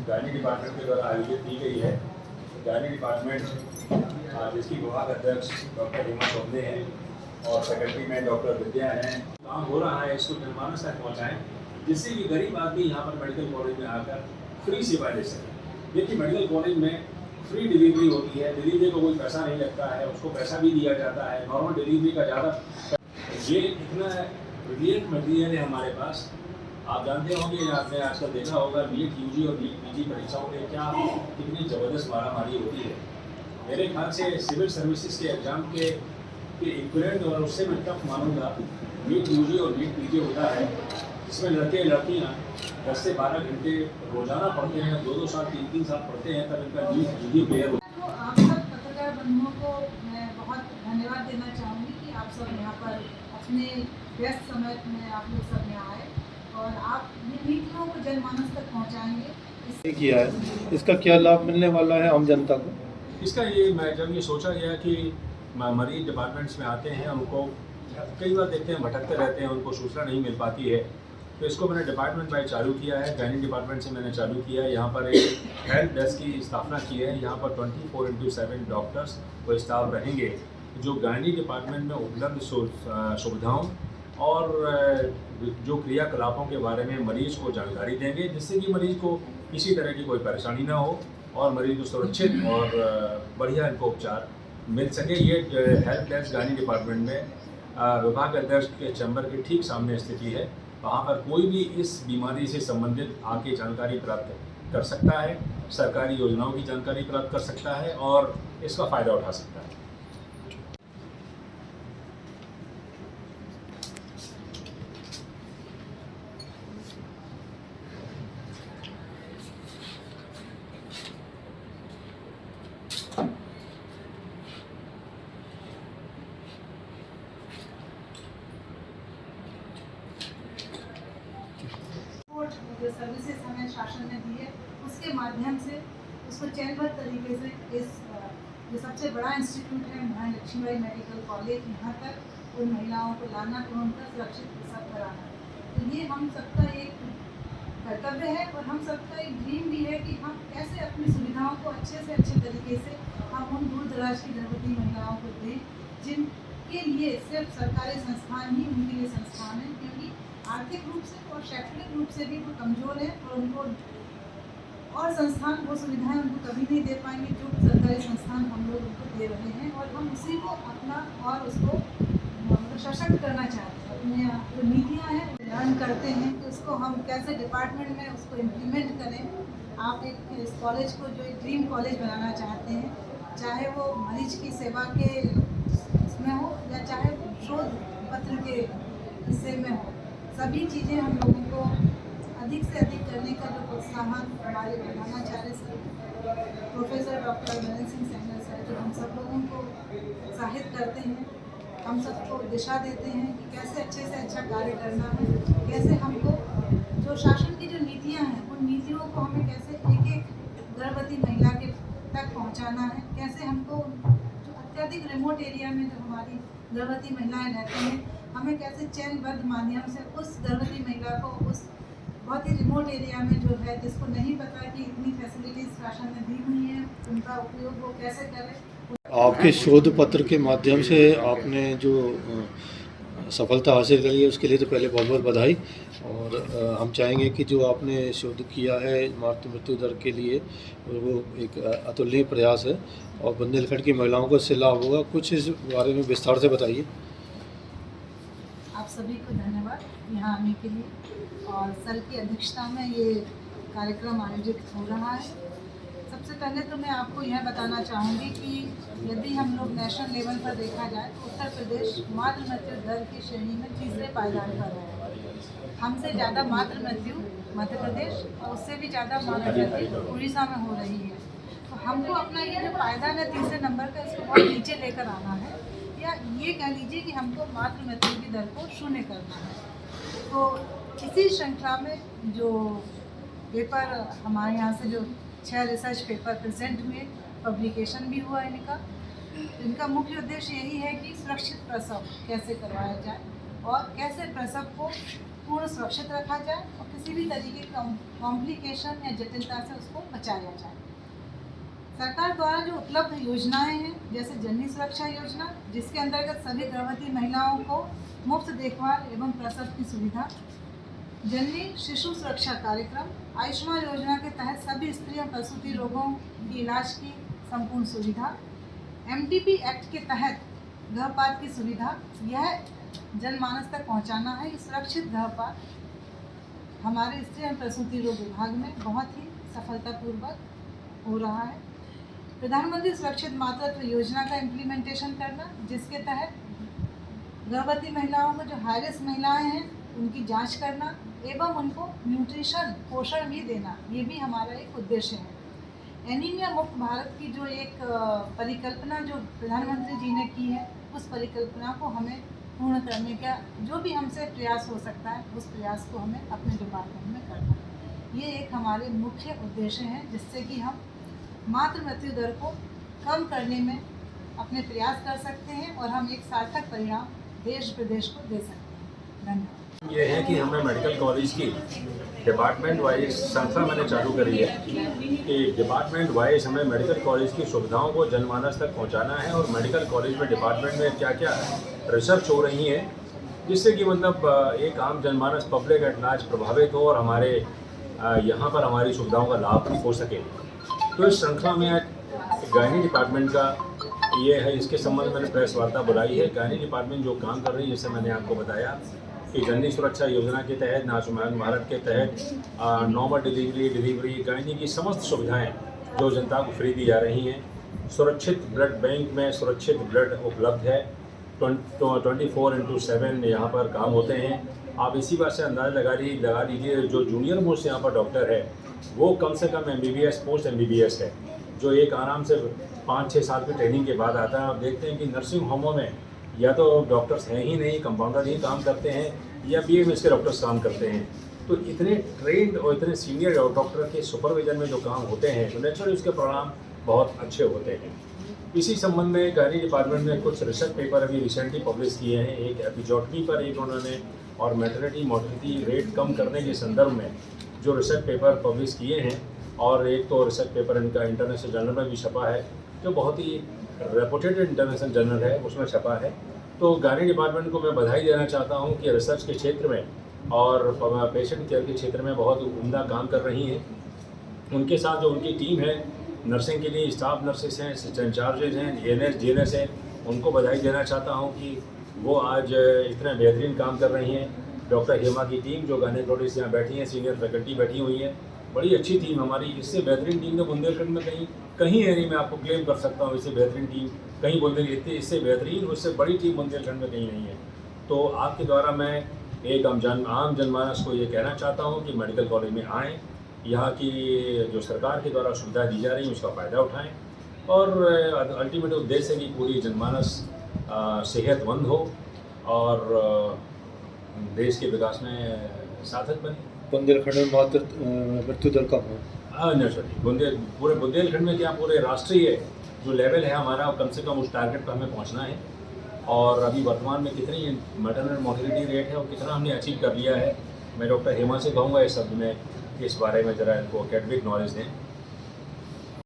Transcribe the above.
Gynae department के द्वारा आयोजित की गई है। गायनी डिपार्टमेंट जिसकी विभाग अध्यक्ष डॉक्टर हेमा चौधरी हैं और फैकल्टी में डॉक्टर विद्या हैं। काम हो रहा है, इसको जनमानस तक पहुँचाएँ जिससे कि गरीब आदमी यहाँ पर मेडिकल कॉलेज में आकर फ्री सेवा ले सके। देखिए, मेडिकल कॉलेज में फ्री डिलीवरी होती है, डिलीवरी को कोई पैसा नहीं लगता है, उसको पैसा भी दिया जाता है। नॉर्मल डिलीवरी का ज़्यादा ये इतना ब्रिलियंट मटीरियल है हमारे पास। आप जानते होंगे, आपने आजकल देखा होगा नीट यूजी और नीट पीजी परीक्षाओं में क्या कितनी ज़बरदस्त मारामारी होती है। मेरे ख्याल से सिविल सर्विसेज के एग्ज़ाम के इक्विवेलेंट और उससे मैं टफ मानूंगा नीट यूजी और नीट पीजी होता है, जिसमें लड़के लड़कियाँ 10 से 12 घंटे रोजाना पढ़ते हैं, 2-2 साल 3-3 साल पढ़ते हैं, तब इनका नीट यूजी क्लियर होता है। तो आप सब पत्रकार बंधुओं को मैं बहुत धन्यवाद देना चाहूँगी कि आप सब यहाँ पर अपने व्यस्त समय में आप लोग सब यहाँ आए और आप ये नीतियों को जनमानस तक पहुँचाएंगे। किया है, इसका क्या लाभ मिलने वाला है आम जनता को? इसका ये मैं जब ये सोचा गया कि मरीज डिपार्टमेंट्स में आते हैं, उनको कई बार देखते हैं भटकते रहते हैं, उनको सूचना नहीं मिल पाती है, तो इसको मैंने डिपार्टमेंट वाइज चालू किया है। गायनी डिपार्टमेंट से मैंने चालू किया है। यहाँ पर एक हेल्प डेस्क की स्थापना की है। यहाँ पर 24/7 डॉक्टर्स व स्टाफ रहेंगे जो गायनी डिपार्टमेंट में उपलब्ध सुविधाओं और जो क्रियाकलापों के बारे में मरीज को जानकारी देंगे, जिससे कि मरीज को किसी तरह की कोई परेशानी ना हो और मरीज को सुरक्षित और बढ़िया इनको उपचार मिल सके। ये हेल्प डेस्क गायनी डिपार्टमेंट में विभाग अध्यक्ष के चैम्बर के ठीक सामने स्थिति है। वहाँ पर कोई भी इस बीमारी से संबंधित आके जानकारी प्राप्त कर सकता है, सरकारी योजनाओं की जानकारी प्राप्त कर सकता है और इसका फ़ायदा उठा सकता है। जो सर्विसेज हमें शासन ने दी है उसके माध्यम से उसको चरणबद्ध तरीके से इस जो सबसे बड़ा इंस्टीट्यूट है महारानी लक्ष्मीबाई मेडिकल कॉलेज, यहाँ तक उन महिलाओं को लाना और उनका सुरक्षित प्रसव कराना। तो ये हम सबका एक कर्तव्य है और हम सबका एक ड्रीम भी है कि हम कैसे अपनी सुविधाओं को अच्छे से अच्छे तरीके से हम उन दूर दराज की गर्भवती महिलाओं को दें जिनके लिए सिर्फ सरकारी संस्थान ही उनके लिए संस्थान है, क्योंकि आर्थिक रूप से और शैक्षणिक रूप से भी वो कमज़ोर है और उनको और संस्थान वो सुविधाएं उनको कभी नहीं दे पाएंगे जो सरकारी संस्थान हम लोग उनको दे रहे हैं। और हम उसी को अपना और उसको सशक्त करना चाहते हैं। अपने जो नीतियाँ हैं लर्न करते हैं कि उसको हम कैसे डिपार्टमेंट में उसको इम्प्लीमेंट करें। आप एक इस कॉलेज को जो एक ड्रीम कॉलेज बनाना चाहते हैं, चाहे वो मरीज की सेवा के इसमें हो या चाहे वो शोध पत्र के हिस्से में हो, सभी चीज़ें हम लोगों को अधिक से अधिक करने का जो प्रोत्साहन हमारे प्रधानाचार्य sir professor doctor Narendra Singh Saini sir जो हम सब लोगों को उत्साहित करते हैं, हम सबको दिशा देते हैं कि कैसे अच्छे से अच्छा कार्य करना है, कैसे हमको जो शासन की जो नीतियाँ हैं उन नीतियों को हमें कैसे एक एक गर्भवती महिला के तक पहुँचाना है, कैसे हमको जो अत्यधिक रिमोट एरिया में जो हमारी गर्भवती महिलाएँ रहती हैं, हमें कैसे चरणबद्ध माध्यम से उस गर्भवती महिला को उस बहुत ही रिमोट एरिया में जो है जिसको नहीं पता कि इतनी फैसिलिटीज शासन ने दी हुई हैं, उनका उपयोग वो कैसे करें। आपके शोध पत्र के माध्यम से आपने जो सफलता हासिल करी है उसके लिए तो पहले बहुत बहुत बधाई। और हम चाहेंगे कि जो आपने शोध किया है मातृ मृत्यु दर के लिए वो एक अतुलनीय प्रयास है और बुंदेलखंड की महिलाओं को इससे लाभ होगा। कुछ इस बारे में विस्तार से बताइए। आप सभी को धन्यवाद यहाँ आने के लिए और सर की अध्यक्षता में ये कार्यक्रम आयोजित हो रहा है। सबसे पहले तो मैं आपको यह बताना चाहूँगी कि यदि हम लोग नेशनल लेवल पर देखा जाए तो उत्तर प्रदेश मातृ मृत्यु दर की श्रेणी में तीसरे पायदान पर है। हमसे ज़्यादा मातृ मृत्यु मध्य प्रदेश और उससे भी ज़्यादा मातृ मृत्यु उड़ीसा में हो रही है। तो हमको अपना ये जो पायदान है तीसरे नंबर का, इसको बहुत नीचे लेकर आना है, या ये कह लीजिए कि हमको मातृ मृत्यु की दर को शून्य करना है। तो इसी श्रृंखला में जो पेपर हमारे यहाँ से जो 6 रिसर्च पेपर प्रेजेंट हुए, पब्लिकेशन भी हुआ इनका मुख्य उद्देश्य यही है कि सुरक्षित प्रसव कैसे करवाया जाए और कैसे प्रसव को पूर्ण सुरक्षित रखा जाए और किसी भी तरीके का कॉम्प्लिकेशन या जटिलता से उसको बचाया जाए। सरकार द्वारा जो उपलब्ध योजनाएं हैं, जैसे जननी सुरक्षा योजना, जिसके अंतर्गत सभी गर्भवती महिलाओं को मुफ्त देखभाल एवं प्रसव की सुविधा, जननी शिशु सुरक्षा कार्यक्रम, आयुष्मान योजना के तहत सभी स्त्री और प्रसूति रोगों की इलाज की संपूर्ण सुविधा, MTP एक्ट के तहत गर्भपात की सुविधा, यह जनमानस तक पहुंचाना है। ये सुरक्षित गर्भपात हमारे स्त्री और प्रसूति रोग विभाग में बहुत ही सफलतापूर्वक हो रहा है। प्रधानमंत्री सुरक्षित मातृत्व योजना का इम्प्लीमेंटेशन करना, जिसके तहत गर्भवती महिलाओं में जो हाई रिस्क महिलाएं हैं उनकी जांच करना एवं उनको न्यूट्रिशन पोषण भी देना, ये भी हमारा एक उद्देश्य है। एनीमिया मुक्त भारत की जो एक परिकल्पना जो प्रधानमंत्री जी ने की है, उस परिकल्पना को हमें पूर्ण करने का जो भी हमसे प्रयास हो सकता है, उस प्रयास को हमें अपने डिपार्टमेंट में करना है। ये एक हमारे मुख्य उद्देश्य हैं, जिससे कि हम मातृ मृत्यु दर को कम करने में अपने प्रयास कर सकते हैं और हम एक सार्थक परिणाम देश प्रदेश को दे सकते हैं। धन्यवाद। ये है कि हमें मेडिकल कॉलेज की डिपार्टमेंट वाइज संस्था मैंने चालू करी है कि डिपार्टमेंट वाइज हमें मेडिकल कॉलेज की सुविधाओं को जनमानस तक पहुंचाना है और मेडिकल कॉलेज में डिपार्टमेंट में क्या क्या रिसर्च हो रही है, जिससे कि मतलब एक आम जनमानस पब्लिक एट लार्ज प्रभावित हो और हमारे यहाँ पर हमारी सुविधाओं का लाभ हो सके। तो इस श्रृंखला में गायनी डिपार्टमेंट का ये है, इसके संबंध में मैंने प्रेस वार्ता बुलाई है। गायनी डिपार्टमेंट जो काम कर रही है, जैसे मैंने आपको बताया कि जननी सुरक्षा योजना के तहत, आयुष्मान भारत के तहत नॉर्मल डिलीवरी गायनी की समस्त सुविधाएं जो जनता को फ्री दी जा रही हैं। सुरक्षित ब्लड बैंक में सुरक्षित ब्लड उपलब्ध है, 24/7 यहाँ पर काम होते हैं। आप इसी बात से अंदाज़ा लगा लीजिए, जो जूनियर मोस्ट यहाँ पर डॉक्टर है वो कम से कम MBBS पोस्ट MBBS है, जो एक आराम से 5-6 साल की ट्रेनिंग के बाद आता है। और देखते हैं कि नर्सिंग होमों में या तो डॉक्टर्स हैं ही नहीं, कंपाउंडर ही काम करते हैं या BMS के डॉक्टर्स काम करते हैं। तो इतने ट्रेंड और इतने सीनियर डॉक्टर के सुपरविजन में जो काम होते हैं, तो नेचुरली उसके परिणाम बहुत अच्छे होते हैं। इसी संबंध में गायनी डिपार्टमेंट ने कुछ रिसर्च पेपर अभी रिसेंटली पब्लिश किए हैं। एक एपिजोटमी पर एक उन्होंने और मैटरनिटी मोर्टेलिटी रेट कम करने के संदर्भ में जो रिसर्च पेपर पब्लिश किए हैं, और एक तो रिसर्च पेपर इनका इंटरनेशनल जर्नल में भी छपा है, जो बहुत ही रेपुटेड इंटरनेशनल जर्नल है, उसमें छपा है। तो गायनी डिपार्टमेंट को मैं बधाई देना चाहता हूँ कि रिसर्च के क्षेत्र में और पेशेंट केयर के क्षेत्र में बहुत उम्दा काम कर रही हैं। उनके साथ जो उनकी टीम है, नर्सिंग के लिए स्टाफ नर्सेस हैं, असिस्टेंट चार्जेज हैं, ANS GNS हैं, उनको बधाई देना चाहता हूँ कि वो आज इतना बेहतरीन काम कर रही हैं। डॉक्टर हेमा की टीम जो गायनेकोलॉजिस्ट यहाँ बैठी हैं, सीनियर फैकल्टी बैठी हुई हैं, बड़ी अच्छी टीम हमारी। इससे बेहतरीन टीम तो बुंदेलखंड में कहीं है नहीं, मैं आपको क्लेम कर सकता हूँ। इससे बेहतरीन टीम कहीं बुंदेलखंड, इससे बेहतरीन उससे बड़ी टीम बुंदेलखंड में कहीं नहीं है। तो आपके द्वारा मैं एक आम जनमानस को ये कहना चाहता हूँ कि मेडिकल कॉलेज में आएँ, यहाँ की जो सरकार के द्वारा सुविधा दी जा रही है उसका फ़ायदा उठाएँ, और अल्टीमेट उद्देश्य है कि पूरी जनमानस सेहतमंद हो और देश के विकास में साधक बने। बुंदेलखंड में मृत्यु दर कम हो। नेचुरली पूरे बुंदेलखंड में क्या, पूरे राष्ट्रीय जो लेवल है हमारा, कम से कम उस टारगेट पर हमें पहुंचना है। और अभी वर्तमान में कितनी मैटरनल मोर्टेलिटी रेट है और कितना हमने अचीव कर लिया है, मैं डॉक्टर हेमा से कहूँगा इस शब्द में, इस बारे में ज़रा इनको एकेडमिक नॉलेज दें।